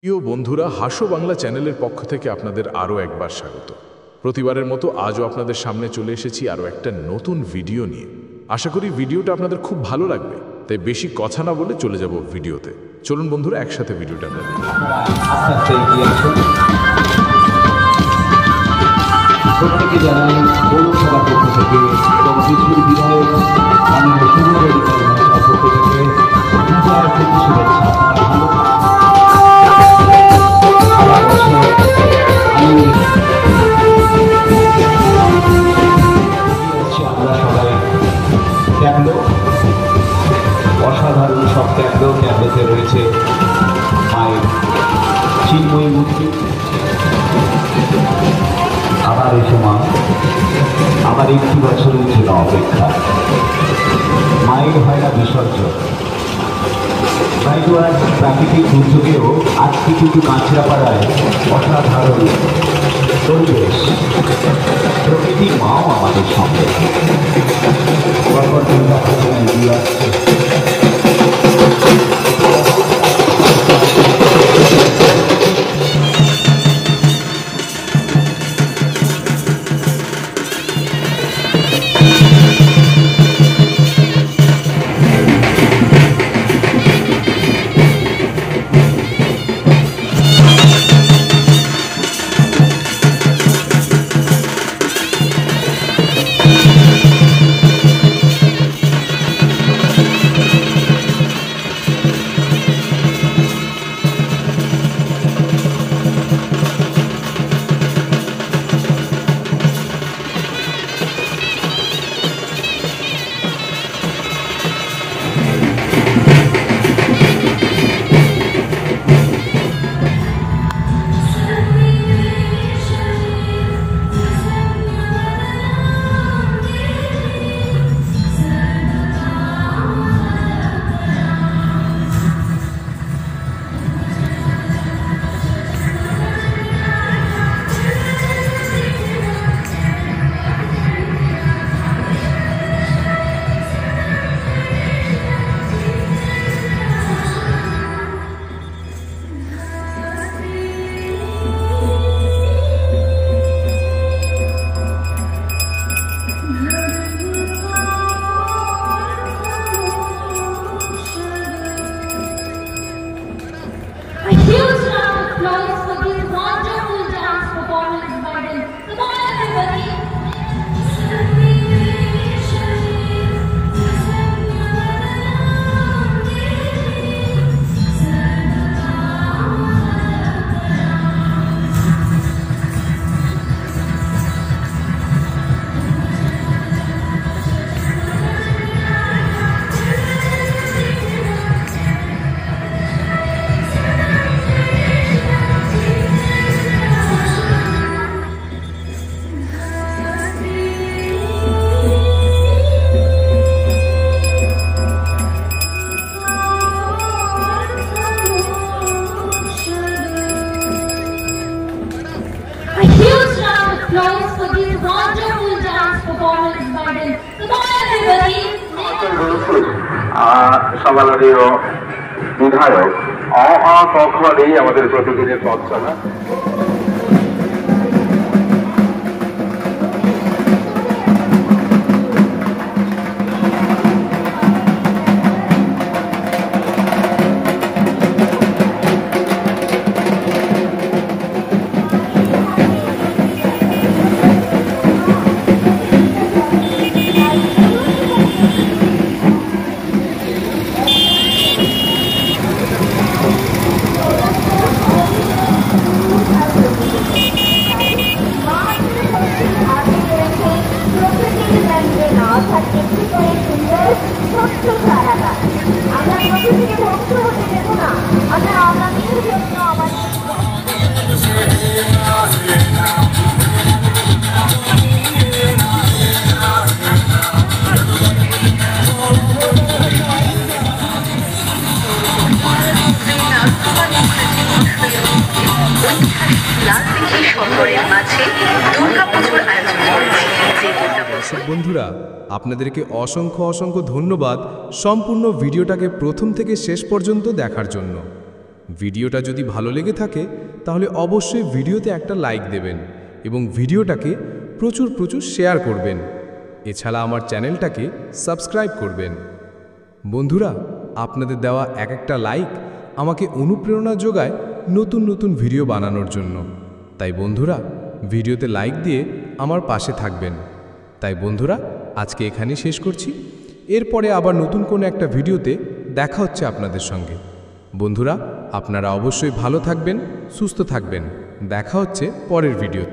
প্রিয় বন্ধুরা, হাসো বাংলা চ্যানেলের পক্ষ থেকে আপনাদের আরও একবার স্বাগত। প্রতিবারের মতো আজও আপনাদের সামনে চলে এসেছি আরও একটা নতুন ভিডিও নিয়ে। আশা করি ভিডিওটা আপনাদের খুব ভালো লাগবে, তাই বেশি কথা না বলে চলে যাব ভিডিওতে। চলুন বন্ধুরা, একসাথে ভিডিওটা আমরা দেখি। প্রত্যেকে জানাই পৌরসভার পক্ষ থেকে এবং বিজুর বিধায়ক মাননীয় সুন্দর অধিকারী মহাশয়ের পক্ষ থেকে পূজার প্রতি শুভেচ্ছা। আমরা সবাই ক্যাবলো, অসাধারণ সব ক্যাবলোতে রয়েছে মায়ের চিন্ময়ী মূর্তি। আবার এই সময় আবার একটি বছরের জন্য অপেক্ষা, মায়ের হয় না বিসর্জন। তাই তো আজ প্রাকৃতিক দুর্যোগেও আজকে কিন্তু কাঁচরাপাড়ায় অসাধারণ পরিবেশ, প্রকৃতির মাও আমাদের সঙ্গে এগিয়ে আসছে। সমাদরীয় বিধায়ক কখনই আমাদের প্রতিদিনের পথ চলা। বন্ধুরা, আপনাদেরকে অসংখ্য অসংখ্য ধন্যবাদ সম্পূর্ণ ভিডিওটাকে প্রথম থেকে শেষ পর্যন্ত দেখার জন্য। ভিডিওটা যদি ভালো লেগে থাকে তাহলে অবশ্যই ভিডিওতে একটা লাইক দেবেন এবং ভিডিওটাকে প্রচুর প্রচুর শেয়ার করবেন। এছাড়া আমার চ্যানেলটাকে সাবস্ক্রাইব করবেন। বন্ধুরা, আপনাদের দেওয়া এক একটা লাইক আমাকে অনুপ্রেরণা যোগায় নতুন নতুন ভিডিও বানানোর জন্য। তাই বন্ধুরা, ভিডিওতে লাইক দিয়ে আমার পাশে থাকবেন। তাই বন্ধুরা, আজকে এখানেই শেষ করছি। এরপরে আবার নতুন কোনো একটা ভিডিওতে দেখা হচ্ছে আপনাদের সঙ্গে। বন্ধুরা, আপনারা অবশ্যই ভালো থাকবেন, সুস্থ থাকবেন। দেখা হচ্ছে পরের ভিডিও।